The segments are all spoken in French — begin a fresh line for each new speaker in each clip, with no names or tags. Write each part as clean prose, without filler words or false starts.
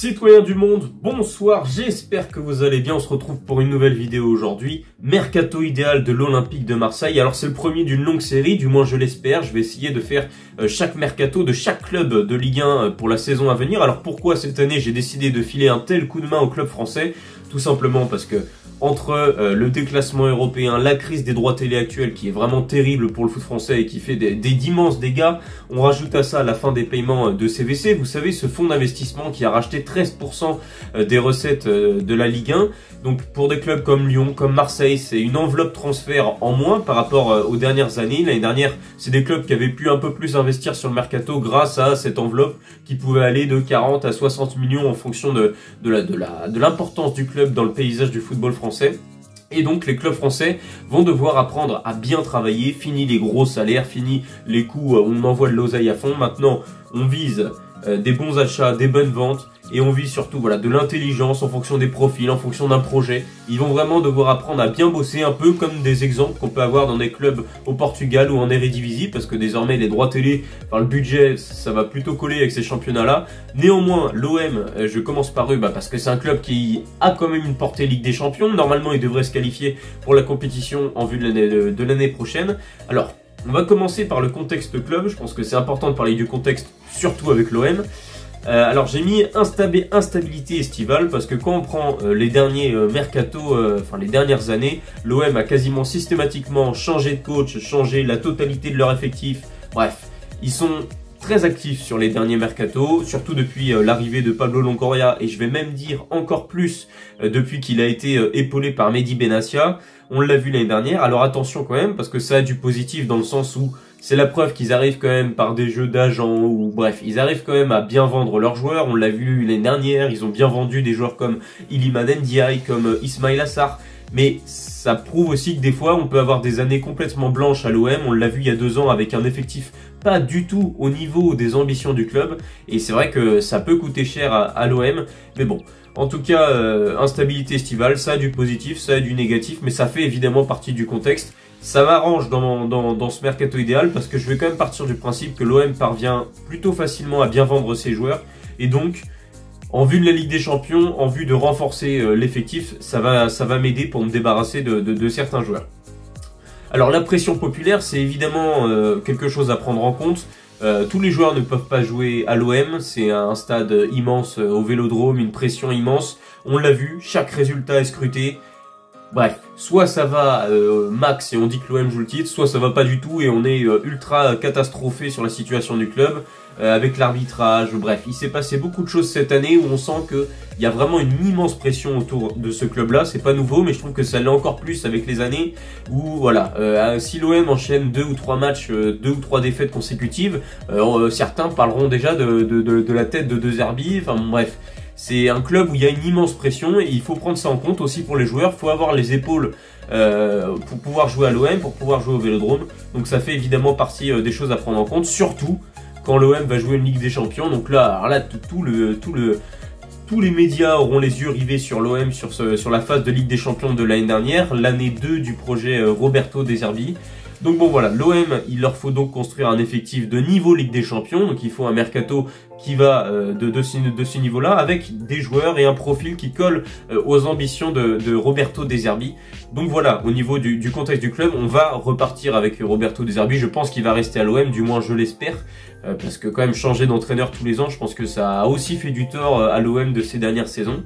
Citoyens du monde, bonsoir, j'espère que vous allez bien, on se retrouve pour une nouvelle vidéo aujourd'hui. Mercato idéal de l'Olympique de Marseille, alors c'est le premier d'une longue série, du moins je l'espère, je vais essayer de faire chaque mercato de chaque club de Ligue 1 pour la saison à venir. Alors pourquoi cette année j'ai décidé de filer un tel coup de main au club français? Tout simplement parce que entre le déclassement européen, la crise des droits télé actuels qui est vraiment terrible pour le foot français et qui fait d'immenses dégâts, on rajoute à ça la fin des paiements de CVC, vous savez ce fonds d'investissement qui a racheté 13% des recettes de la Ligue 1. Donc pour des clubs comme Lyon, comme Marseille, c'est une enveloppe transfert en moins par rapport aux dernières années. L'année dernière, c'est des clubs qui avaient pu un peu plus investir sur le mercato grâce à cette enveloppe qui pouvait aller de 40 à 60 millions en fonction de l'importance du club dans le paysage du football français. Et donc les clubs français vont devoir apprendre à bien travailler, fini les gros salaires, fini les coûts où on envoie de l'oseille à fond. Maintenant, on vise des bons achats, des bonnes ventes et on vise surtout de l'intelligence en fonction des profils, en fonction d'un projet. Ils vont vraiment devoir apprendre à bien bosser, un peu comme des exemples qu'on peut avoir dans des clubs au Portugal ou en Eredivisie, parce que désormais les droits télé, le budget, ça va plutôt coller avec ces championnats-là. Néanmoins, l'OM, je commence par eux parce que c'est un club qui a quand même une portée Ligue des Champions. Normalement, il devrait se qualifier pour la compétition en vue de l'année prochaine. Alors, on va commencer par le contexte club. Je pense que c'est important de parler du contexte, surtout avec l'OM. Alors j'ai mis instabilité estivale parce que quand on prend les derniers mercato, les dernières années, l'OM a quasiment systématiquement changé de coach, changé la totalité de leur effectif. Bref, ils sont très actifs sur les derniers mercato, surtout depuis l'arrivée de Pablo Longoria et je vais même dire encore plus depuis qu'il a été épaulé par Mehdi Benassia. On l'a vu l'année dernière, alors attention quand même parce que ça a du positif dans le sens où c'est la preuve qu'ils arrivent quand même par des jeux d'agents ou bref, ils arrivent quand même à bien vendre leurs joueurs. On l'a vu l'année dernière, ils ont bien vendu des joueurs comme Iliman Ndiaye, comme Ismaïla Sarr. Mais ça prouve aussi que des fois, on peut avoir des années complètement blanches à l'OM. On l'a vu il y a 2 ans avec un effectif pas du tout au niveau des ambitions du club. Et c'est vrai que ça peut coûter cher à l'OM. Mais bon, en tout cas, instabilité estivale, ça a du positif, ça a du négatif. Mais ça fait évidemment partie du contexte. Ça m'arrange dans ce mercato idéal parce que je vais quand même partir du principe que l'OM parvient plutôt facilement à bien vendre ses joueurs. Et donc, en vue de la Ligue des Champions, en vue de renforcer l'effectif, ça va m'aider pour me débarrasser de certains joueurs. Alors la pression populaire, c'est évidemment quelque chose à prendre en compte. Tous les joueurs ne peuvent pas jouer à l'OM, c'est un stade immense au Vélodrome, une pression immense. On l'a vu, chaque résultat est scruté. Bref, soit ça va max et on dit que l'OM joue le titre, soit ça va pas du tout et on est ultra catastrophé sur la situation du club avec l'arbitrage. Bref, il s'est passé beaucoup de choses cette année où on sent qu'il y a vraiment une immense pression autour de ce club-là. C'est pas nouveau, mais je trouve que ça l'est encore plus avec les années où voilà, si l'OM enchaîne 2 ou 3 matchs, 2 ou 3 défaites consécutives, certains parleront déjà de la tête de De Zerbi. Enfin bref. C'est un club où il y a une immense pression et il faut prendre ça en compte aussi pour les joueurs. Il faut avoir les épaules pour pouvoir jouer à l'OM, pour pouvoir jouer au Vélodrome. Donc ça fait évidemment partie des choses à prendre en compte, surtout quand l'OM va jouer une Ligue des Champions. Donc là, tous les médias auront les yeux rivés sur l'OM, sur la phase de Ligue des Champions de l'année dernière, l'année 2 du projet Roberto De Zerbi. Donc bon voilà, l'OM, il leur faut donc construire un effectif de niveau Ligue des Champions, donc il faut un mercato qui va de ce niveau-là, avec des joueurs et un profil qui colle aux ambitions de Roberto De Zerbi. Donc voilà, au niveau du contexte du club, on va repartir avec Roberto De Zerbi, je pense qu'il va rester à l'OM, du moins je l'espère, parce que quand même changer d'entraîneur tous les ans, je pense que ça a aussi fait du tort à l'OM de ces dernières saisons.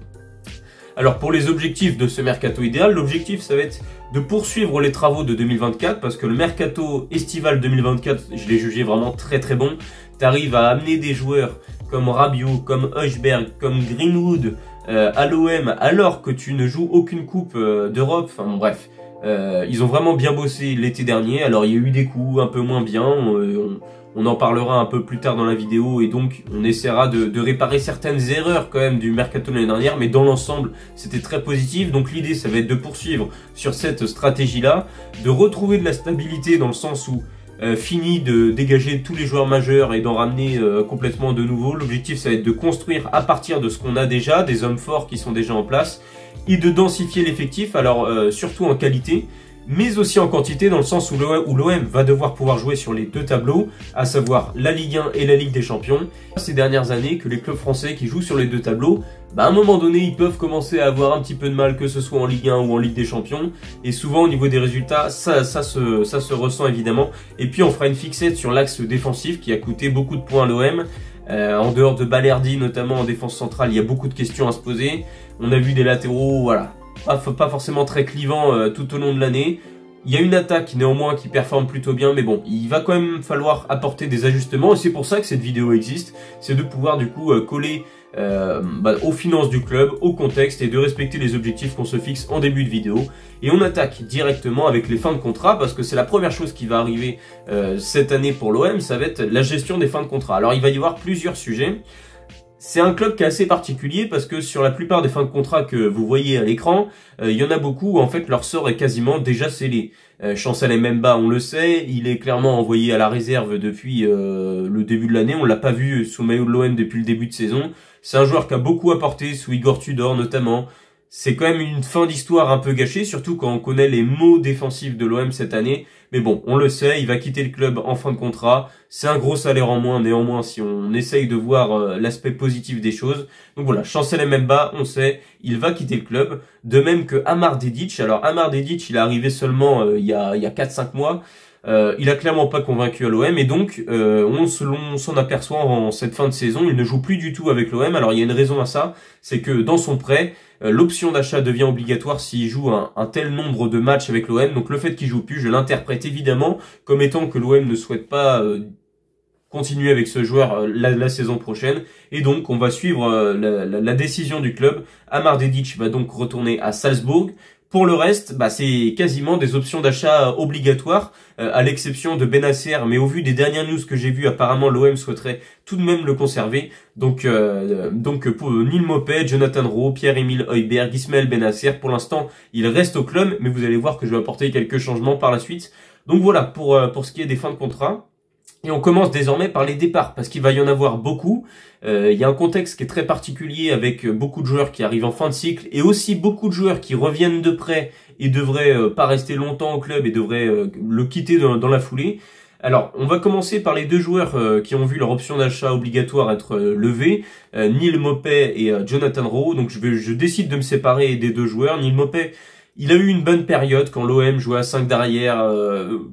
Alors pour les objectifs de ce mercato idéal, l'objectif ça va être de poursuivre les travaux de 2024 parce que le mercato estival 2024, je l'ai jugé vraiment très très bon. Tu arrives à amener des joueurs comme Rabiot, comme Højbjerg, comme Greenwood à l'OM alors que tu ne joues aucune coupe d'Europe. Enfin bref, ils ont vraiment bien bossé l'été dernier. Alors il y a eu des coups un peu moins bien, on en parlera un peu plus tard dans la vidéo et donc on essaiera de réparer certaines erreurs quand même du mercato de l'année dernière, mais dans l'ensemble c'était très positif. Donc l'idée ça va être de poursuivre sur cette stratégie là, de retrouver de la stabilité dans le sens où fini de dégager tous les joueurs majeurs et d'en ramener complètement de nouveaux. L'objectif ça va être de construire à partir de ce qu'on a déjà, des hommes forts qui sont déjà en place et de densifier l'effectif, alors surtout en qualité. mais aussi en quantité dans le sens où l'OM va devoir pouvoir jouer sur les deux tableaux, à savoir la Ligue 1 et la Ligue des Champions. Ces dernières années que les clubs français qui jouent sur les deux tableaux, à un moment donné, ils peuvent commencer à avoir un petit peu de mal, que ce soit en Ligue 1 ou en Ligue des Champions. Et souvent, au niveau des résultats, ça se ressent évidemment. Et puis, on fera une fixette sur l'axe défensif qui a coûté beaucoup de points à l'OM. En dehors de Balerdi, notamment en défense centrale, il y a beaucoup de questions à se poser. On a vu des latéraux, voilà, pas forcément très clivants tout au long de l'année. Il y a une attaque néanmoins qui performe plutôt bien, mais bon, il va quand même falloir apporter des ajustements. Et c'est pour ça que cette vidéo existe, c'est de pouvoir du coup coller aux finances du club, au contexte et de respecter les objectifs qu'on se fixe en début de vidéo. Et on attaque directement avec les fins de contrat parce que c'est la première chose qui va arriver cette année pour l'OM, ça va être la gestion des fins de contrat. Alors il va y avoir plusieurs sujets. C'est un club qui est assez particulier parce que sur la plupart des fins de contrat que vous voyez à l'écran, il y en a beaucoup où en fait leur sort est quasiment déjà scellé. Chancel Mbemba, on le sait, il est clairement envoyé à la réserve depuis le début de l'année. On l'a pas vu sous le maillot de l'OM depuis le début de saison. C'est un joueur qui a beaucoup apporté sous Igor Tudor notamment. C'est quand même une fin d'histoire un peu gâchée, surtout quand on connaît les maux défensifs de l'OM cette année. Mais bon, on le sait, il va quitter le club en fin de contrat. C'est un gros salaire en moins, néanmoins, si on essaye de voir l'aspect positif des choses. Donc voilà, Chancel Mbemba, on sait, il va quitter le club. De même que Amar Dedić. Alors Amar Dedić, il est arrivé seulement il y a 4-5 mois. Il a clairement pas convaincu à l'OM et donc on s'en aperçoit en cette fin de saison, il ne joue plus du tout avec l'OM. Alors il y a une raison à ça, c'est que dans son prêt, l'option d'achat devient obligatoire s'il joue un tel nombre de matchs avec l'OM. Donc le fait qu'il joue plus, je l'interprète évidemment comme étant que l'OM ne souhaite pas continuer avec ce joueur la saison prochaine. Et donc on va suivre la décision du club. Amar Dedić va donc retourner à Salzbourg. Pour le reste, c'est quasiment des options d'achat obligatoires, à l'exception de Bennacer, mais au vu des dernières news que j'ai vues, apparemment l'OM souhaiterait tout de même le conserver. Donc pour Neal Maupay, Jonathan Rowe, Pierre-Emile Højbjerg, Ismaël Bennacer, pour l'instant, il reste au club, mais vous allez voir que je vais apporter quelques changements par la suite. Donc voilà, pour ce qui est des fins de contrat. Et on commence désormais par les départs, parce qu'il va y en avoir beaucoup. Il y a un contexte qui est très particulier avec beaucoup de joueurs qui arrivent en fin de cycle et aussi beaucoup de joueurs qui reviennent de prêt et devraient pas rester longtemps au club et devraient le quitter dans la foulée. Alors, on va commencer par les deux joueurs qui ont vu leur option d'achat obligatoire être levée, Neal Maupay et Jonathan Rowe. Donc je décide de me séparer des deux joueurs. Neal Maupay, il a eu une bonne période quand l'OM jouait à 5 derrière.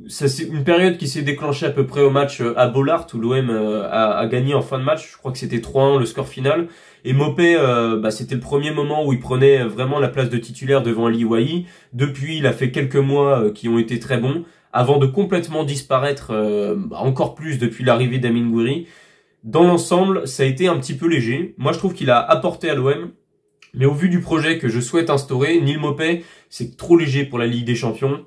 C'est une période qui s'est déclenchée à peu près au match à Bollaert où l'OM a gagné en fin de match. Je crois que c'était 3-1 le score final. Et Maupay, c'était le premier moment où il prenait vraiment la place de titulaire devant Ali Wahi. Depuis, il a fait quelques mois qui ont été très bons avant de complètement disparaître encore plus depuis l'arrivée d'Amine Gouiri. Dans l'ensemble, ça a été un petit peu léger. Moi, je trouve qu'il a apporté à l'OM. Mais au vu du projet que je souhaite instaurer, Neal Maupay, c'est trop léger pour la Ligue des Champions.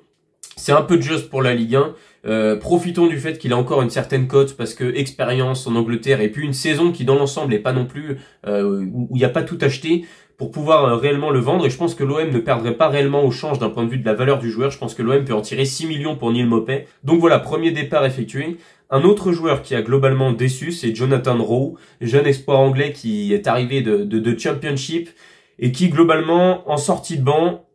C'est un peu juste pour la Ligue 1. Profitons du fait qu'il a encore une certaine cote parce que expérience en Angleterre et puis une saison qui dans l'ensemble est pas non plus où il n'y a pas tout acheté pour pouvoir réellement le vendre. Et je pense que l'OM ne perdrait pas réellement au change d'un point de vue de la valeur du joueur. Je pense que l'OM peut en tirer 6 millions pour Neal Maupay. Donc voilà, premier départ effectué. Un autre joueur qui a globalement déçu, c'est Jonathan Rowe, jeune espoir anglais qui est arrivé de Championship et qui globalement en sortie de banc,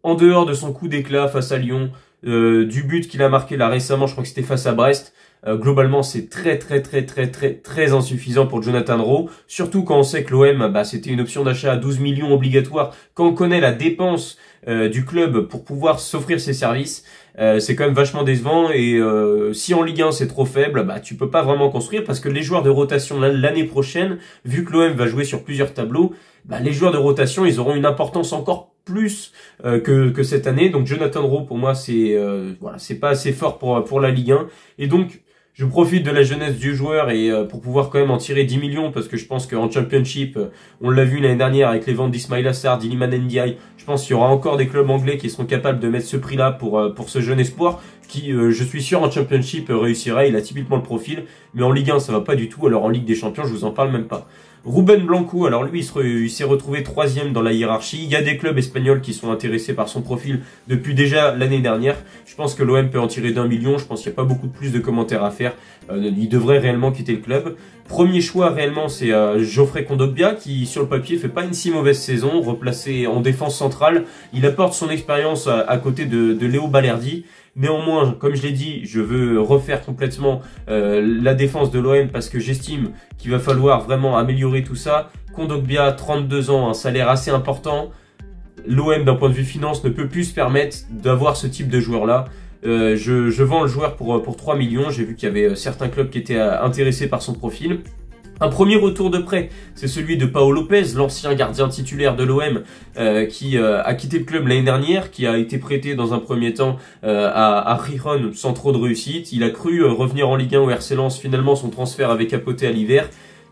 en dehors de son coup d'éclat face à Lyon, du but qu'il a marqué là récemment, je crois que c'était face à Brest, globalement c'est très insuffisant pour Jonathan Rowe, surtout quand on sait que l'OM c'était une option d'achat à 12 millions obligatoire, quand on connaît la dépense du club pour pouvoir s'offrir ses services. C'est quand même vachement décevant et si en Ligue 1 c'est trop faible, tu peux pas vraiment construire parce que les joueurs de rotation l'année prochaine, vu que l'OM va jouer sur plusieurs tableaux, les joueurs de rotation ils auront une importance encore plus que cette année. Donc Jonathan Rowe pour moi c'est c'est pas assez fort pour la Ligue 1 et donc je profite de la jeunesse du joueur et pour pouvoir quand même en tirer 10 millions parce que je pense qu'en Championship, on l'a vu l'année dernière avec les ventes d'Ismaïla Sarr, d'Iliman Ndiaye, je pense qu'il y aura encore des clubs anglais qui seront capables de mettre ce prix-là pour ce jeune espoir qui, je suis sûr, en Championship réussira, il a typiquement le profil, mais en Ligue 1 ça va pas du tout, alors en Ligue des Champions je vous en parle même pas. Ruben Blanco, alors lui il s'est retrouvé 3e dans la hiérarchie. Il y a des clubs espagnols qui sont intéressés par son profil depuis déjà l'année dernière. Je pense que l'OM peut en tirer d'1 million, je pense qu'il n'y a pas beaucoup de plus de commentaires à faire. Il devrait réellement quitter le club. Premier choix réellement c'est Geoffrey Kondogbia qui sur le papier fait pas une si mauvaise saison, replacé en défense centrale. Il apporte son expérience à côté de Léo Balerdi. Néanmoins, comme je l'ai dit, je veux refaire complètement la défense de l'OM parce que j'estime qu'il va falloir vraiment améliorer tout ça. Kondogbia, 32 ans, un salaire assez important. L'OM, d'un point de vue finance, ne peut plus se permettre d'avoir ce type de joueur-là. Je vends le joueur pour 3 millions. J'ai vu qu'il y avait certains clubs qui étaient intéressés par son profil. Un premier retour de prêt, c'est celui de Pau Lopez, l'ancien gardien titulaire de l'OM qui a quitté le club l'année dernière, qui a été prêté dans un premier temps à Gijón sans trop de réussite. Il a cru revenir en Ligue 1 au RC Lens, finalement son transfert avait capoté à l'hiver.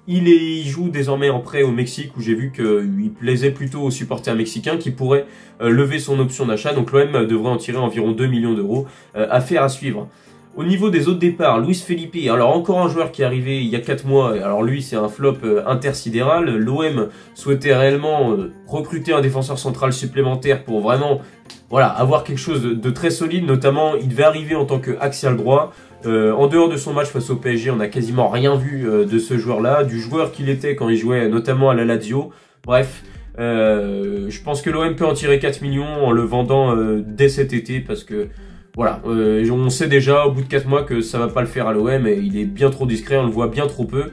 Il joue désormais en prêt au Mexique où j'ai vu qu'il plaisait plutôt aux supporters mexicains qui pourraient lever son option d'achat. Donc l'OM devrait en tirer environ 2 millions d'euros. Affaire à suivre. Au niveau des autres départs, Luis Felipe, alors encore un joueur qui est arrivé il y a 4 mois, alors lui c'est un flop intersidéral. L'OM souhaitait réellement recruter un défenseur central supplémentaire pour vraiment avoir quelque chose de très solide, notamment il devait arriver en tant qu'axial droit. En dehors de son match face au PSG, on n'a quasiment rien vu de ce joueur-là, du joueur qu'il était quand il jouait notamment à la Lazio. Bref, je pense que l'OM peut en tirer 4 millions en le vendant dès cet été parce que voilà, on sait déjà au bout de 4 mois que ça va pas le faire à l'OM et il est bien trop discret, on le voit bien trop peu.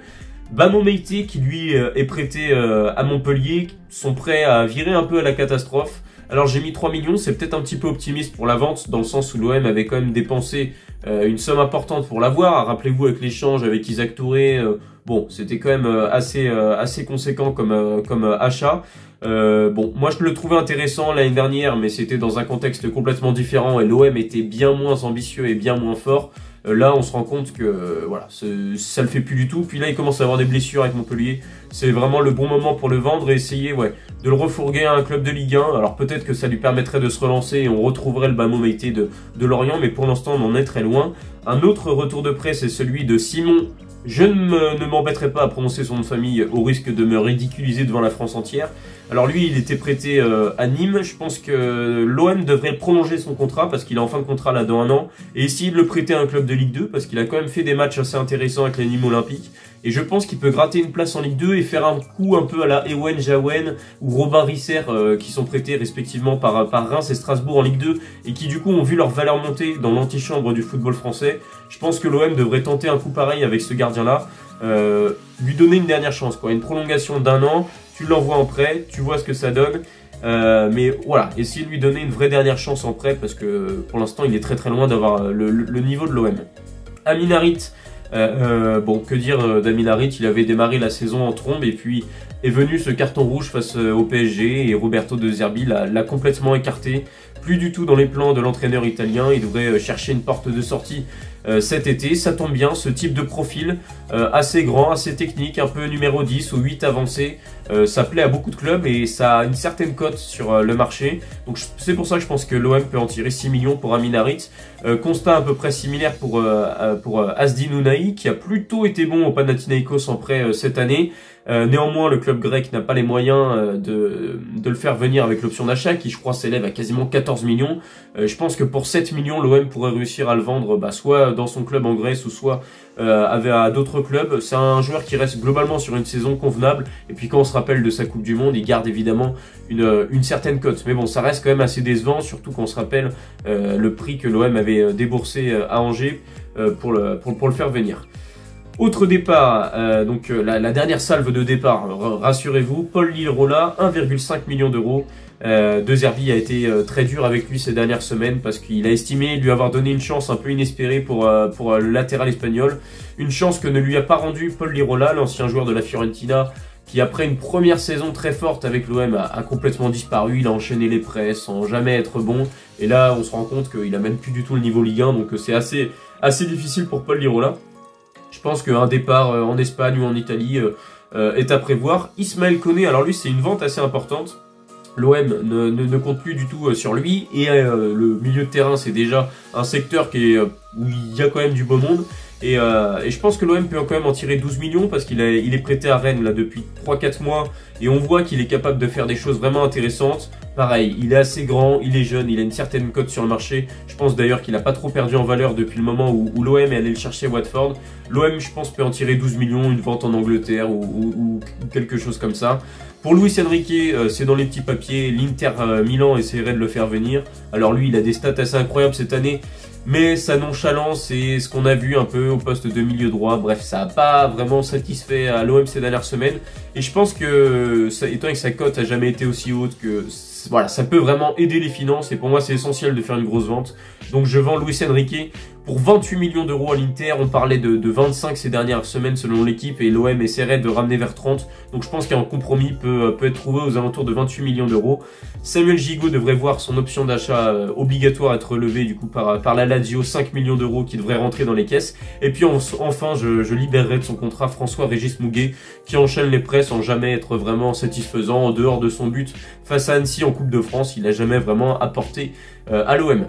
Bamo Meïté qui lui est prêté à Montpellier, sont prêts à virer un peu à la catastrophe. Alors j'ai mis 3 millions, c'est peut-être un petit peu optimiste pour la vente, dans le sens où l'OM avait quand même dépensé une somme importante pour l'avoir. Rappelez-vous avec l'échange avec Isaac Touré, bon c'était quand même assez conséquent comme achat. Bon, moi je le trouvais intéressant l'année dernière, mais c'était dans un contexte complètement différent et l'OM était bien moins ambitieux et bien moins fort. Là, on se rend compte que voilà, ça le fait plus du tout. Puis là, il commence à avoir des blessures avec Montpellier. C'est vraiment le bon moment pour le vendre et essayer de le refourguer à un club de Ligue 1. Alors peut-être que ça lui permettrait de se relancer et on retrouverait le Bamo Meïté de Lorient, mais pour l'instant, on en est très loin. Un autre retour de prêt, c'est celui de Simon. Je ne m'embêterai pas à prononcer son nom de famille au risque de me ridiculiser devant la France entière. Alors lui, il était prêté à Nîmes. Je pense que l'OM devrait prolonger son contrat parce qu'il est en fin de contrat là dans 1 an et essayer de le prêter à un club de Ligue 2 parce qu'il a quand même fait des matchs assez intéressants avec les Nîmes Olympiques. Et je pense qu'il peut gratter une place en Ligue 2 et faire un coup un peu à la Ewen Jawen ou Robin Risser qui sont prêtés respectivement par Reims et Strasbourg en Ligue 2 et qui du coup ont vu leur valeur monter dans l'antichambre du football français. Je pense que l'OM devrait tenter un coup pareil avec ce gardien-là, lui donner une dernière chance, une prolongation d'1 an, tu l'envoies en prêt, tu vois ce que ça donne. Mais voilà, essayer de lui donner une vraie dernière chance en prêt parce que pour l'instant il est très très loin d'avoir le niveau de l'OM. Amin Harit, bon que dire d'Amin Harit, il avait démarré la saison en trombe et puis est venu ce carton rouge face au PSG et Roberto De Zerbi l'a complètement écarté. Plus du tout dans les plans de l'entraîneur italien, il devrait chercher une porte de sortie cet été. Ça tombe bien, ce type de profil assez grand, assez technique, un peu numéro 10 ou 8 avancé, ça plaît à beaucoup de clubs et ça a une certaine cote sur le marché. Donc c'est pour ça que je pense que l'OM peut en tirer 6 millions pour Amin Harit. Constat à peu près similaire pour Azdin Ounahi qui a plutôt été bon au Panathinaikos en prêt cette année. Néanmoins, le club grec n'a pas les moyens de le faire venir avec l'option d'achat qui, je crois, s'élève à quasiment 14 millions. Je pense que pour 7 millions, l'OM pourrait réussir à le vendre soit dans son club en Grèce ou soit à d'autres clubs. C'est un joueur qui reste globalement sur une saison convenable. Et puis quand on se rappelle de sa Coupe du Monde, il garde évidemment une certaine cote. Mais bon, ça reste quand même assez décevant, surtout quand on se rappelle le prix que l'OM avait déboursé à Angers pour le faire venir. Autre départ, donc la dernière salve de départ, rassurez-vous, Paul Lirola, 1,5 million d'euros. De Zerbi a été très dur avec lui ces dernières semaines parce qu'il a estimé lui avoir donné une chance un peu inespérée pour le latéral espagnol. Une chance que ne lui a pas rendu Paul Lirola, l'ancien joueur de la Fiorentina, qui après une première saison très forte avec l'OM a complètement disparu. Il a enchaîné les prêts sans jamais être bon. Et là, on se rend compte qu'il a même plus du tout le niveau Ligue 1, donc c'est assez difficile pour Paul Lirola. Je pense qu'un départ en Espagne ou en Italie est à prévoir. Ismaël Koné, alors lui c'est une vente assez importante. L'OM ne compte plus du tout sur lui. Et le milieu de terrain c'est déjà un secteur où il y a quand même du beau monde. Et je pense que l'OM peut quand même en tirer 12 millions parce il est prêté à Rennes là depuis 3-4 mois et on voit qu'il est capable de faire des choses vraiment intéressantes. Pareil, il est assez grand, il est jeune, il a une certaine cote sur le marché. Je pense d'ailleurs qu'il n'a pas trop perdu en valeur depuis le moment où l'OM est allé le chercher à Watford. L'OM, je pense, peut en tirer 12 millions, une vente en Angleterre ou quelque chose comme ça. Pour Luis Enrique, c'est dans les petits papiers. L'Inter Milan essaierait de le faire venir. Alors lui, il a des stats assez incroyables cette année. Mais sa nonchalance et ce qu'on a vu un peu au poste de milieu droit, bref, ça n'a pas vraiment satisfait à l'OM ces dernières semaines. Et je pense que, étant que sa cote a jamais été aussi haute, que voilà, ça peut vraiment aider les finances. Et pour moi, c'est essentiel de faire une grosse vente. Donc je vends Luis Enrique pour 28 millions d'euros à l'Inter. On parlait de 25 ces dernières semaines selon l'équipe et l'OM essaierait de ramener vers 30. Donc je pense qu'un compromis peut être trouvé aux alentours de 28 millions d'euros. Samuel Gigot devrait voir son option d'achat obligatoire être levée du coup par la Lazio, 5 millions d'euros qui devraient rentrer dans les caisses. Et puis enfin, je libérerai de son contrat François-Régis Mouguet qui enchaîne les prêts sans jamais être vraiment satisfaisant en dehors de son but face à Annecy en Coupe de France. Il n'a jamais vraiment apporté à l'OM.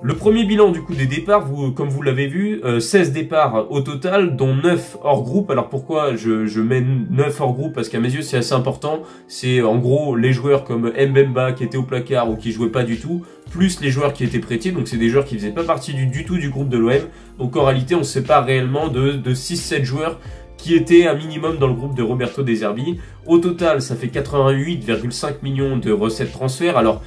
Le premier bilan du coup des départs, comme vous l'avez vu, 16 départs au total, dont 9 hors groupe. Alors pourquoi je mets 9 hors groupe? Parce qu'à mes yeux c'est assez important. C'est en gros les joueurs comme Mbemba qui étaient au placard ou qui jouaient pas du tout, plus les joueurs qui étaient prêtés. Donc c'est des joueurs qui faisaient pas partie du tout du groupe de l'OM. Donc en réalité on se sépare réellement de 6-7 joueurs qui était un minimum dans le groupe de Roberto De Zerbi. Au total, ça fait 88,5 millions de recettes transferts. Alors,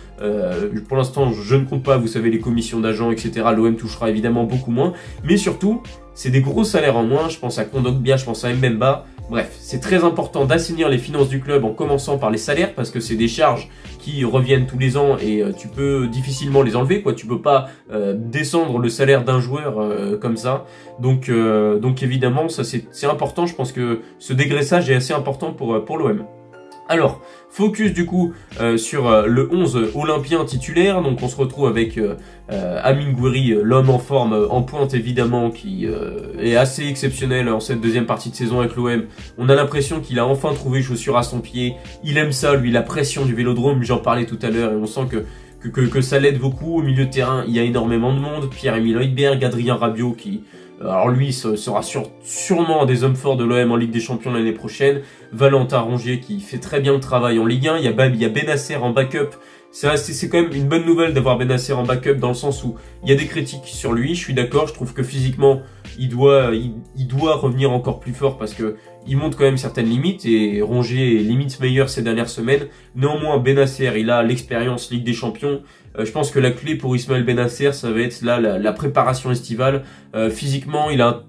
pour l'instant, je ne compte pas, vous savez, les commissions d'agents, etc. L'OM touchera évidemment beaucoup moins. Mais surtout, c'est des gros salaires en moins. Je pense à Kondogbia, je pense à Mbemba. Bref, c'est très important d'assainir les finances du club en commençant par les salaires parce que c'est des charges qui reviennent tous les ans et tu peux difficilement les enlever, quoi. Tu peux pas descendre le salaire d'un joueur comme ça. Donc évidemment, ça c'est important. Je pense que ce dégraissage est assez important pour l'OM. Alors, focus du coup sur le 11 olympien titulaire. Donc on se retrouve avec Amine Gouiri, l'homme en forme, en pointe évidemment, qui est assez exceptionnel en cette deuxième partie de saison avec l'OM. On a l'impression qu'il a enfin trouvé chaussure à son pied. Il aime ça, lui, la pression du Vélodrome, j'en parlais tout à l'heure, et on sent que ça l'aide beaucoup. Au milieu de terrain, il y a énormément de monde. Pierre-Emile Højbjerg, Adrien Rabiot qui... Alors lui sera sûrement un des hommes forts de l'OM en Ligue des Champions l'année prochaine. Valentin Rongier qui fait très bien le travail en Ligue 1. Il y a Bennacer en backup. C'est quand même une bonne nouvelle d'avoir Bennacer en backup dans le sens où il y a des critiques sur lui. Je suis d'accord, je trouve que physiquement il doit revenir encore plus fort parce que il montre quand même certaines limites et Rongier est limite meilleur ces dernières semaines. Néanmoins, Bennacer, il a l'expérience Ligue des Champions. Je pense que la clé pour Ismaël Bennacer, ça va être là la préparation estivale. Physiquement, il a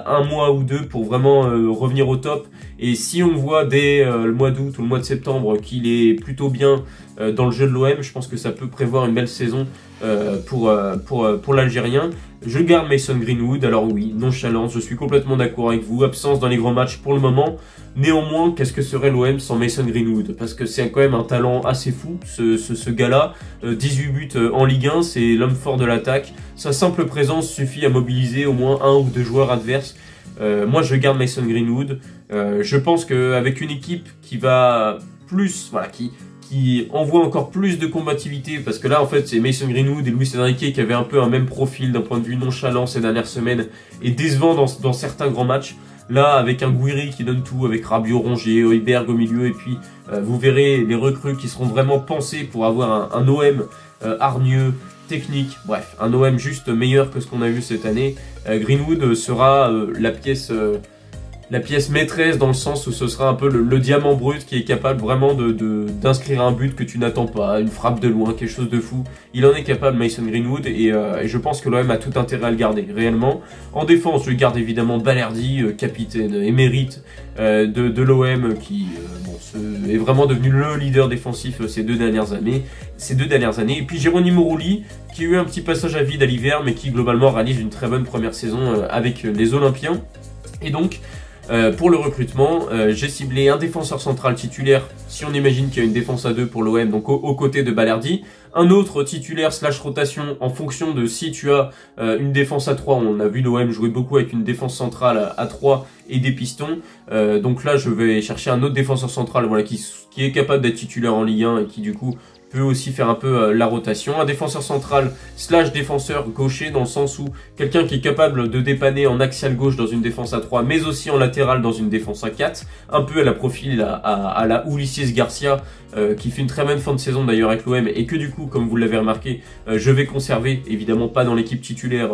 un mois ou deux pour vraiment revenir au top. Et si on voit dès le mois d'août ou le mois de septembre qu'il est plutôt bien dans le jeu de l'OM, je pense que ça peut prévoir une belle saison pour l'Algérien. Je garde Mason Greenwood, alors oui, nonchalance, je suis complètement d'accord avec vous, absence dans les grands matchs pour le moment. Néanmoins, qu'est-ce que serait l'OM sans Mason Greenwood? Parce que c'est quand même un talent assez fou, ce gars-là. 18 buts en Ligue 1, c'est l'homme fort de l'attaque. Sa simple présence suffit à mobiliser au moins un ou deux joueurs adverses. Moi, je garde Mason Greenwood. Je pense qu'avec une équipe qui va plus, voilà, qui envoie encore plus de combativité, parce que là en fait c'est Mason Greenwood et Luis Enrique qui avaient un peu un même profil d'un point de vue nonchalant ces dernières semaines et décevant dans certains grands matchs. Là avec un Gouiri qui donne tout, avec Rabiot, Rongier, Højbjerg au milieu, et puis vous verrez les recrues qui seront vraiment pensées pour avoir un OM hargneux, technique, bref, un OM juste meilleur que ce qu'on a vu cette année. Greenwood sera la pièce maîtresse dans le sens où ce sera un peu le diamant brut qui est capable vraiment d'inscrire un but que tu n'attends pas, une frappe de loin, quelque chose de fou. Il en est capable, Mason Greenwood, et je pense que l'OM a tout intérêt à le garder, réellement. En défense, je garde évidemment Balerdi, capitaine émérite de l'OM, qui est vraiment devenu le leader défensif ces deux dernières années. Et puis Geronimo Rulli, qui a eu un petit passage à vide à l'hiver, mais qui globalement réalise une très bonne première saison avec les Olympiens. Et donc, pour le recrutement, j'ai ciblé un défenseur central titulaire, si on imagine qu'il y a une défense à deux pour l'OM, donc aux côtés de Balerdi. Un autre titulaire / rotation en fonction de si tu as une défense à 3. On a vu l'OM jouer beaucoup avec une défense centrale à 3 et des pistons. Donc là, je vais chercher un autre défenseur central, voilà, qui est capable d'être titulaire en Ligue 1 et qui du coup peut aussi faire un peu la rotation. Un défenseur central / défenseur gaucher, dans le sens où quelqu'un qui est capable de dépanner en axial gauche dans une défense à 3, mais aussi en latéral dans une défense à 4, un peu à la profil à la Ulisses Garcia, qui fait une très bonne fin de saison d'ailleurs avec l'OM, et que du coup, comme vous l'avez remarqué, je vais conserver, évidemment pas dans l'équipe titulaire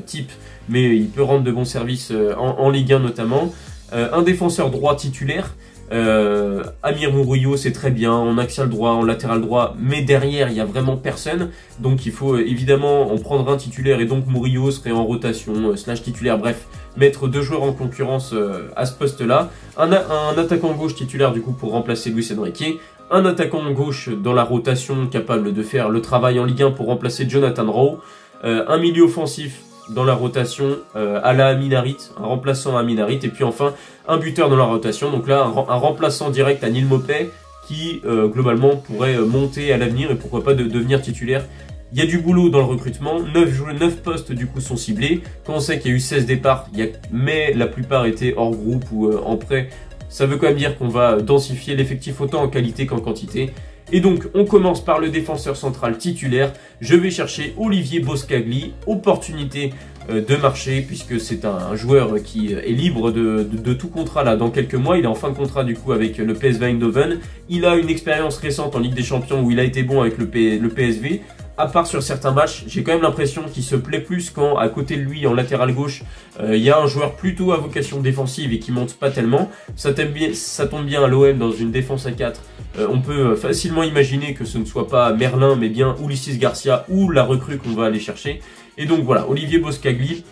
type, mais il peut rendre de bons services en Ligue 1 notamment. Un défenseur droit titulaire, Amir Murillo, c'est très bien en axial droit, en latéral droit, mais derrière il y a vraiment personne, donc il faut évidemment en prendre un titulaire, et donc Murillo serait en rotation / titulaire, bref, mettre 2 joueurs en concurrence à ce poste là. Un attaquant gauche titulaire du coup pour remplacer Luis Enrique, un attaquant gauche dans la rotation capable de faire le travail en Ligue 1 pour remplacer Jonathan Rowe, un milieu offensif dans la rotation à la Aminarit, un remplaçant à Aminarit, et puis enfin un buteur dans la rotation, donc là un remplaçant direct à Neil Maupay qui globalement pourrait monter à l'avenir et pourquoi pas de devenir titulaire. Il y a du boulot dans le recrutement, 9 postes du coup sont ciblés, quand on sait qu'il y a eu 16 départs, mais la plupart étaient hors groupe ou en prêt, ça veut quand même dire qu'on va densifier l'effectif autant en qualité qu'en quantité. Et donc, on commence par le défenseur central titulaire. Je vais chercher Olivier Boscagli, opportunité de marché, puisque c'est un joueur qui est libre de tout contrat là dans quelques mois. Il est en fin de contrat du coup avec le PSV Eindhoven. Il a une expérience récente en Ligue des Champions où il a été bon avec le PSV. À part sur certains matchs, j'ai quand même l'impression qu'il se plaît plus quand à côté de lui en latéral gauche, il y a un joueur plutôt à vocation défensive et qui monte pas tellement. Ça tombe bien à l'OM dans une défense à 4. On peut facilement imaginer que ce ne soit pas Merlin mais bien Ulisses Garcia ou la recrue qu'on va aller chercher. Et donc voilà, Olivier Boscagli,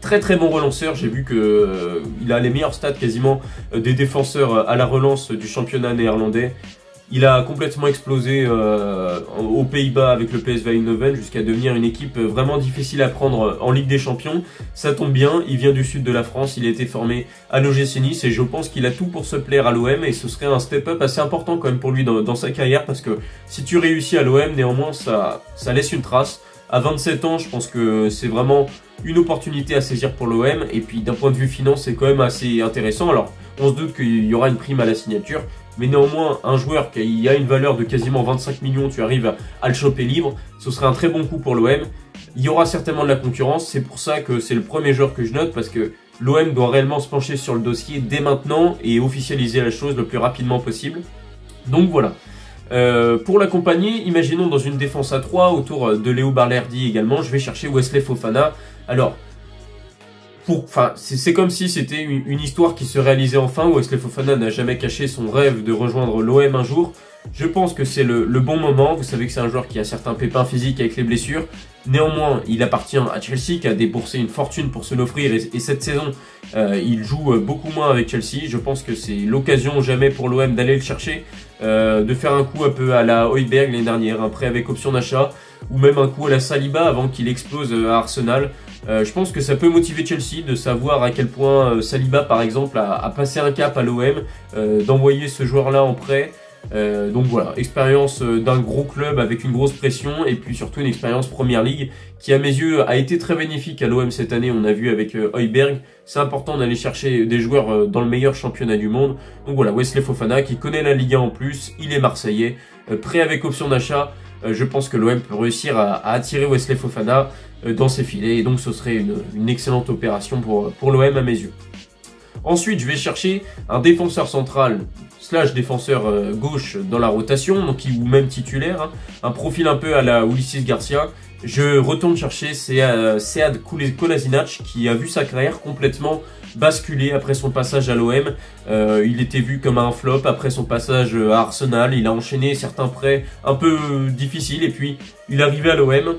très très bon relanceur. J'ai vu que il a les meilleurs stats quasiment des défenseurs à la relance du championnat néerlandais. Il a complètement explosé aux Pays-Bas avec le PSV Eindhoven jusqu'à devenir une équipe vraiment difficile à prendre en Ligue des Champions. Ça tombe bien, il vient du sud de la France, il a été formé à l'OGC Nice et je pense qu'il a tout pour se plaire à l'OM et ce serait un step-up assez important quand même pour lui dans sa carrière parce que si tu réussis à l'OM, néanmoins ça laisse une trace. À 27 ans, je pense que c'est vraiment une opportunité à saisir pour l'OM et puis d'un point de vue finance, c'est quand même assez intéressant. Alors, on se doute qu'il y aura une prime à la signature, mais néanmoins, un joueur qui a une valeur de quasiment 25 millions, tu arrives à le choper libre, ce serait un très bon coup pour l'OM. Il y aura certainement de la concurrence, c'est pour ça que c'est le premier joueur que je note, parce que l'OM doit réellement se pencher sur le dossier dès maintenant et officialiser la chose le plus rapidement possible. Donc voilà. Pour l'accompagner, imaginons dans une défense à 3 autour de Léo Balerdi également, je vais chercher Wesley Fofana. Alors, c'est comme si c'était une histoire qui se réalisait enfin. Wesley Fofana n'a jamais caché son rêve de rejoindre l'OM un jour. Je pense que c'est le bon moment. Vous savez que c'est un joueur qui a certains pépins physiques avec les blessures. Néanmoins, il appartient à Chelsea qui a déboursé une fortune pour se l'offrir. Et cette saison, il joue beaucoup moins avec Chelsea. Je pense que c'est l'occasion jamais pour l'OM d'aller le chercher. De faire un coup un peu à la Højbjerg l'année dernière, un prêt avec option d'achat, ou même un coup à la Saliba avant qu'il explose à Arsenal. Je pense que ça peut motiver Chelsea de savoir à quel point Saliba par exemple a passé un cap à l'OM, d'envoyer ce joueur-là en prêt. Donc voilà, expérience d'un gros club avec une grosse pression et puis surtout une expérience Première Ligue qui à mes yeux a été très bénéfique à l'OM cette année. On a vu avec Højbjerg, c'est important d'aller chercher des joueurs dans le meilleur championnat du monde. Donc voilà, Wesley Fofana qui connaît la Ligue 1 en plus, il est marseillais, prêt avec option d'achat. Je pense que l'OM peut réussir à attirer Wesley Fofana dans ses filets et donc ce serait une excellente opération pour l'OM à mes yeux. Ensuite, je vais chercher un défenseur central / défenseur gauche dans la rotation, donc ou même titulaire, hein, un profil un peu à la Ulisses Garcia. Je retourne chercher Sead Kolasinac qui a vu sa carrière complètement basculer après son passage à l'OM. Il était vu comme un flop après son passage à Arsenal. Il a enchaîné certains prêts un peu difficiles et puis il est arrivé à l'OM.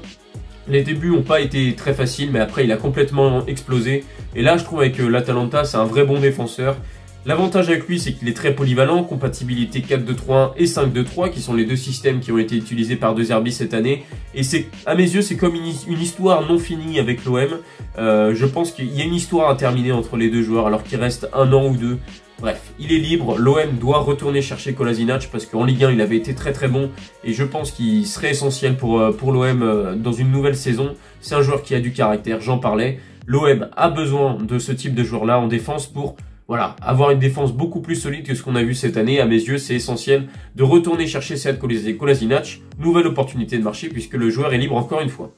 Les débuts n'ont pas été très faciles, mais après il a complètement explosé. Et là, je trouve avec l'Atalanta, c'est un vrai bon défenseur. L'avantage avec lui, c'est qu'il est très polyvalent, compatibilité 4-2-3-1 et 5-2-3, qui sont les deux systèmes qui ont été utilisés par De Zerbi cette année. Et à mes yeux, c'est comme une histoire non finie avec l'OM. Je pense qu'il y a une histoire à terminer entre les deux joueurs, alors qu'il reste 1 an ou 2. Bref, il est libre, l'OM doit retourner chercher Kolasinac parce qu'en Ligue 1 il avait été très très bon et je pense qu'il serait essentiel pour l'OM dans une nouvelle saison. C'est un joueur qui a du caractère, j'en parlais. L'OM a besoin de ce type de joueur là en défense pour voilà, avoir une défense beaucoup plus solide que ce qu'on a vu cette année. À mes yeux, c'est essentiel de retourner chercher Sead Kolasinac. Nouvelle opportunité de marché puisque le joueur est libre encore une fois.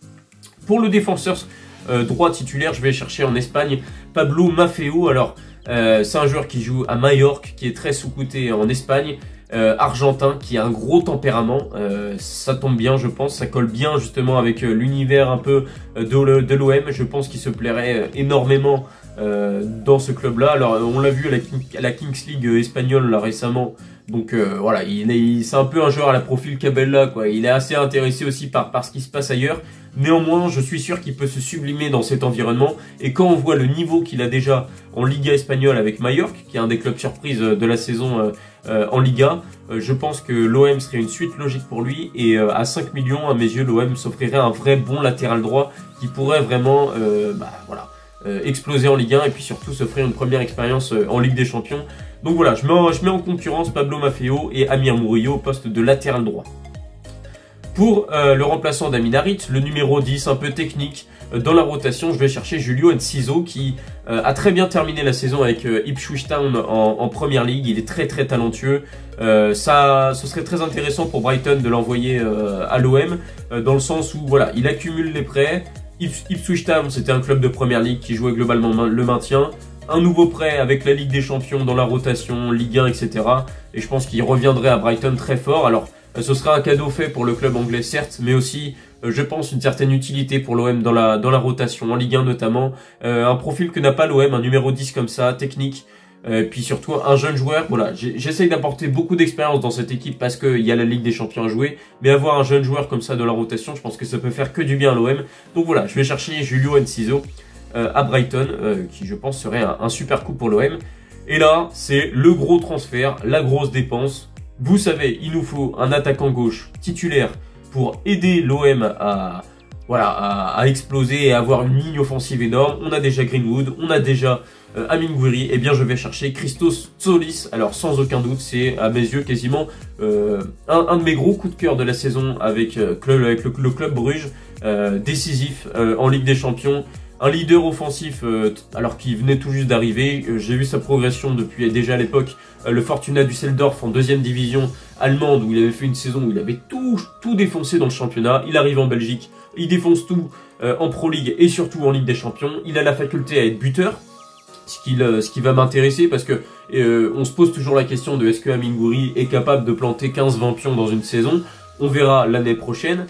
Pour le défenseur droit titulaire, je vais chercher en Espagne Pablo Maffeo. Alors, c'est un joueur qui joue à Majorque, qui est très sous-coté en Espagne. Argentin, qui a un gros tempérament, ça tombe bien je pense, ça colle bien justement avec l'univers un peu de l'OM, je pense qu'il se plairait énormément dans ce club là. Alors on l'a vu à la Kings League espagnole là récemment, donc voilà, c'est un peu un joueur à la profil Cabella quoi, il est assez intéressé aussi par ce qui se passe ailleurs. Néanmoins, je suis sûr qu'il peut se sublimer dans cet environnement, et quand on voit le niveau qu'il a déjà en Liga espagnole avec Majorque, qui est un des clubs surprises de la saison en Liga, je pense que l'OM serait une suite logique pour lui, et à 5 millions, à mes yeux, l'OM s'offrirait un vrai bon latéral droit qui pourrait vraiment exploser en Ligue 1 et puis surtout s'offrir une première expérience en Ligue des Champions. Donc voilà, je mets en concurrence Pablo Maffeo et Amir Murillo au poste de latéral droit. Pour le remplaçant d'Amin Harit, le numéro 10, un peu technique, dans la rotation, je vais chercher Julio Enciso qui a très bien terminé la saison avec Ipswich Town en Première Ligue. Il est très très talentueux. Ce serait très intéressant pour Brighton de l'envoyer à l'OM, dans le sens où voilà, il accumule les prêts. Ipswich Town, c'était un club de Première Ligue qui jouait globalement le maintien. Un nouveau prêt avec la Ligue des Champions dans la rotation, Ligue 1, etc. Et je pense qu'il reviendrait à Brighton très fort. Alors, ce sera un cadeau fait pour le club anglais, certes, mais aussi, je pense, une certaine utilité pour l'OM dans la rotation, en Ligue 1 notamment. Un profil que n'a pas l'OM, un numéro 10 comme ça, technique. Puis surtout, un jeune joueur. Voilà, j'essaye d'apporter beaucoup d'expérience dans cette équipe parce qu'il y a la Ligue des Champions à jouer. Mais avoir un jeune joueur comme ça dans la rotation, je pense que ça peut faire que du bien à l'OM. Donc voilà, je vais chercher Julio Enciso à Brighton, qui je pense serait un super coup pour l'OM. Et là, c'est le gros transfert, la grosse dépense. Vous savez, il nous faut un attaquant gauche titulaire pour aider l'OM à exploser et avoir une ligne offensive énorme. On a déjà Greenwood, on a déjà Amine Gouiri. Et bien, je vais chercher Christos Tzolis. Alors, sans aucun doute, c'est à mes yeux quasiment un de mes gros coups de cœur de la saison avec le club Bruges, décisif en Ligue des Champions. Un leader offensif alors qu'il venait tout juste d'arriver. J'ai vu sa progression depuis déjà à l'époque le Fortuna Düsseldorf en deuxième division allemande, où il avait fait une saison où il avait tout défoncé dans le championnat. Il arrive en Belgique, il défonce tout en Pro League et surtout en Ligue des Champions. Il a la faculté à être buteur, ce qui va m'intéresser parce que on se pose toujours la question de est-ce que Amine Gouiri est capable de planter 15-20 pions dans une saison. On verra l'année prochaine.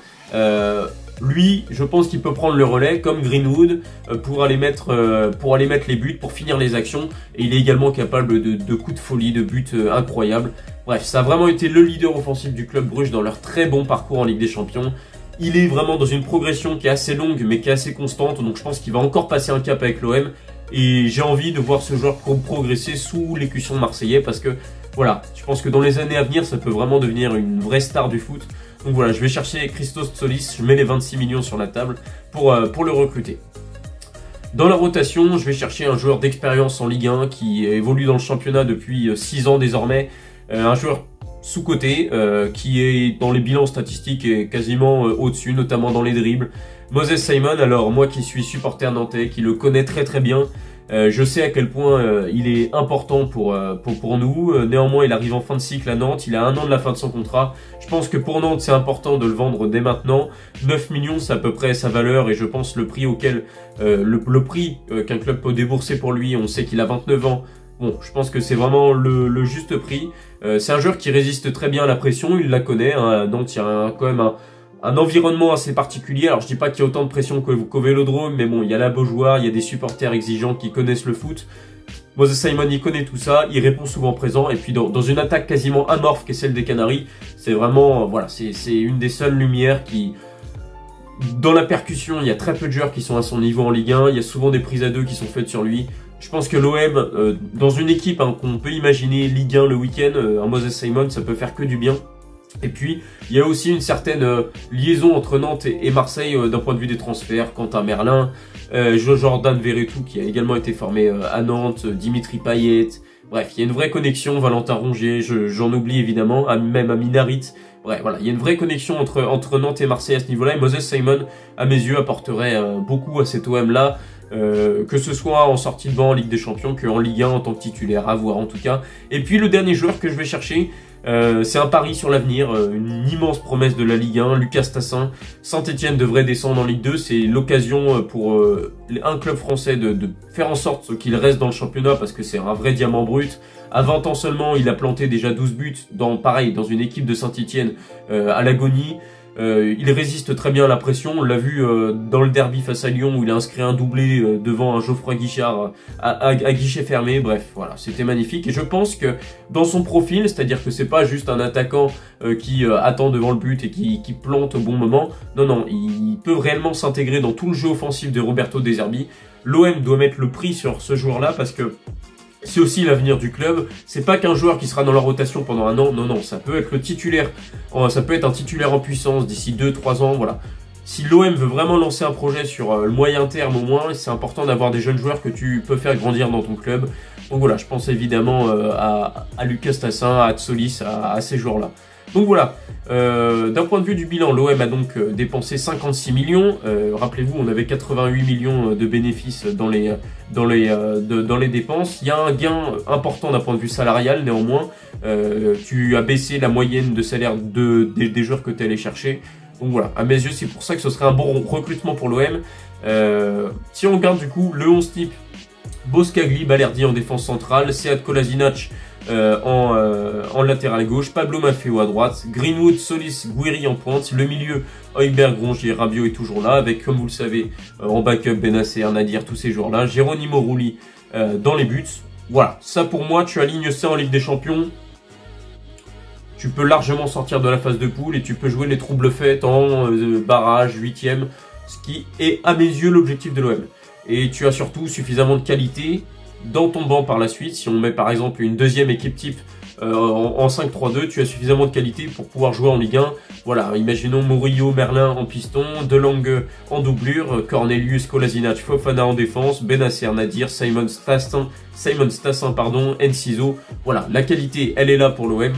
Lui, je pense qu'il peut prendre le relais comme Greenwood pour aller mettre les buts, pour finir les actions. Et il est également capable de coups de folie, de buts incroyables. Bref, ça a vraiment été le leader offensif du club Bruges dans leur très bon parcours en Ligue des Champions. Il est vraiment dans une progression qui est assez longue mais qui est assez constante. Donc je pense qu'il va encore passer un cap avec l'OM. Et j'ai envie de voir ce joueur progresser sous l'écusson marseillais parce que voilà, je pense que dans les années à venir, ça peut vraiment devenir une vraie star du foot. Donc voilà, je vais chercher Christos Tzolis, je mets les 26 millions sur la table pour le recruter. Dans la rotation, je vais chercher un joueur d'expérience en Ligue 1 qui évolue dans le championnat depuis 6 ans désormais. Un joueur sous-coté qui est dans les bilans statistiques et quasiment au-dessus, notamment dans les dribbles. Moses Simon, alors moi qui suis supporter nantais, qui le connais très très bien, je sais à quel point il est important pour nous. Néanmoins, il arrive en fin de cycle à Nantes. Il a 1 an de la fin de son contrat. Je pense que pour Nantes, c'est important de le vendre dès maintenant. 9 millions, c'est à peu près sa valeur. Et je pense le prix auquel le prix qu'un club peut débourser pour lui. On sait qu'il a 29 ans. Bon, je pense que c'est vraiment le juste prix. C'est un joueur qui résiste très bien à la pression. Il la connaît. Hein. À Nantes, il y a quand même un environnement assez particulier. Alors je dis pas qu'il y a autant de pression qu'au Vélodrome, mais bon, il y a la Beaujoire, il y a des supporters exigeants qui connaissent le foot. Moses Simon, il connaît tout ça, il répond souvent présent, et puis dans une attaque quasiment amorphe qui est celle des Canaries, c'est vraiment, voilà, c'est une des seules lumières qui... Dans la percussion, il y a très peu de joueurs qui sont à son niveau en Ligue 1, il y a souvent des prises à deux qui sont faites sur lui. Je pense que l'OM, dans une équipe qu'on peut imaginer Ligue 1 le week-end, un Moses Simon, ça peut faire que du bien. Et puis, il y a aussi une certaine liaison entre Nantes et Marseille d'un point de vue des transferts. Quentin Merlin, Jordan Verretou qui a également été formé à Nantes, Dimitri Payet. Bref, il y a une vraie connexion. Valentin Rongier, j'en oublie évidemment, même Amine Harit. Bref, voilà, il y a une vraie connexion entre Nantes et Marseille à ce niveau-là. Et Moses Simon, à mes yeux, apporterait beaucoup à cet OM-là. que ce soit en sortie de banc en Ligue des Champions qu'en Ligue 1 en tant que titulaire, à voir en tout cas. Et puis le dernier joueur que je vais chercher, c'est un pari sur l'avenir, une immense promesse de la Ligue 1, Lucas Tassin. Saint-Etienne devrait descendre en Ligue 2, c'est l'occasion pour un club français de faire en sorte qu'il reste dans le championnat parce que c'est un vrai diamant brut. À 20 ans seulement, il a planté déjà 12 buts dans une équipe de Saint-Etienne à l'agonie. Il résiste très bien à la pression, on l'a vu dans le derby face à Lyon où il a inscrit un doublé devant un Geoffroy Guichard à guichet fermé. Bref, voilà, c'était magnifique et je pense que dans son profil, c'est-à-dire que c'est pas juste un attaquant qui attend devant le but et qui plante au bon moment. Non, non, il peut réellement s'intégrer dans tout le jeu offensif de Roberto De Zerbi. L'OM doit mettre le prix sur ce joueur-là parce que c'est aussi l'avenir du club. C'est pas qu'un joueur qui sera dans la rotation pendant un an. Non, non, ça peut être le titulaire. Ça peut être un titulaire en puissance d'ici 2-3 ans. Voilà. Si l'OM veut vraiment lancer un projet sur le moyen terme au moins, c'est important d'avoir des jeunes joueurs que tu peux faire grandir dans ton club. Donc voilà, je pense évidemment à Lucas Tassin, à Atsolis, à ces joueurs-là. Donc voilà, d'un point de vue du bilan, l'OM a donc dépensé 56 millions. Rappelez-vous, on avait 88 millions de bénéfices dans les dépenses. Il y a un gain important d'un point de vue salarial, néanmoins. Tu as baissé la moyenne de salaire des joueurs que tu es allé chercher. Donc voilà, à mes yeux, c'est pour ça que ce serait un bon recrutement pour l'OM. Si on regarde du coup le 11 type, Boskagli, Balerdi en défense centrale, Sead Kolasinac en latéral gauche, Pablo Maffeo à droite, Greenwood, Solis, Guiri en pointe, le milieu, Højbjerg, Rongier, Rabiot est toujours là, avec, comme vous le savez, en backup, Benasser, Nadir, tous ces joueurs-là, Geronimo Rulli dans les buts. Voilà, ça pour moi, tu alignes ça en Ligue des Champions, tu peux largement sortir de la phase de poule et tu peux jouer les troubles faits en barrage, 8e, ce qui est à mes yeux l'objectif de l'OM. Et tu as surtout suffisamment de qualité dans ton banc par la suite. Si on met par exemple une deuxième équipe type en 5-3-2, tu as suffisamment de qualité pour pouvoir jouer en Ligue 1. Voilà, imaginons Murillo, Merlin en piston, Delangue en doublure, Cornelius, Kolasinac, Fofana en défense, Benasser, Nadir, Simon Stassin, Enciso. Voilà, la qualité, elle est là pour l'OM.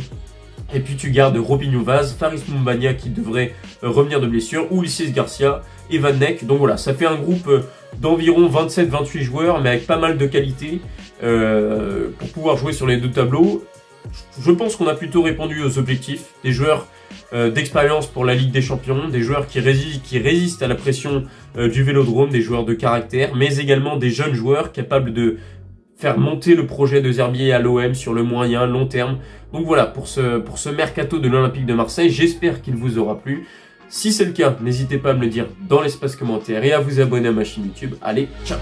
Et puis tu gardes Robinho Vaz, Faris Moumbania qui devrait revenir de blessure, Ulisses Garcia et Van Dijk. Donc voilà, ça fait un groupe d'environ 27-28 joueurs, mais avec pas mal de qualité pour pouvoir jouer sur les deux tableaux. Je pense qu'on a plutôt répondu aux objectifs. Des joueurs d'expérience pour la Ligue des Champions, des joueurs qui résistent à la pression du Vélodrome, des joueurs de caractère, mais également des jeunes joueurs capables de faire monter le projet de Zerbi à l'OM sur le moyen, long terme. Donc voilà, pour ce mercato de l'Olympique de Marseille, j'espère qu'il vous aura plu. Si c'est le cas, n'hésitez pas à me le dire dans l'espace commentaire et à vous abonner à ma chaîne YouTube. Allez, ciao!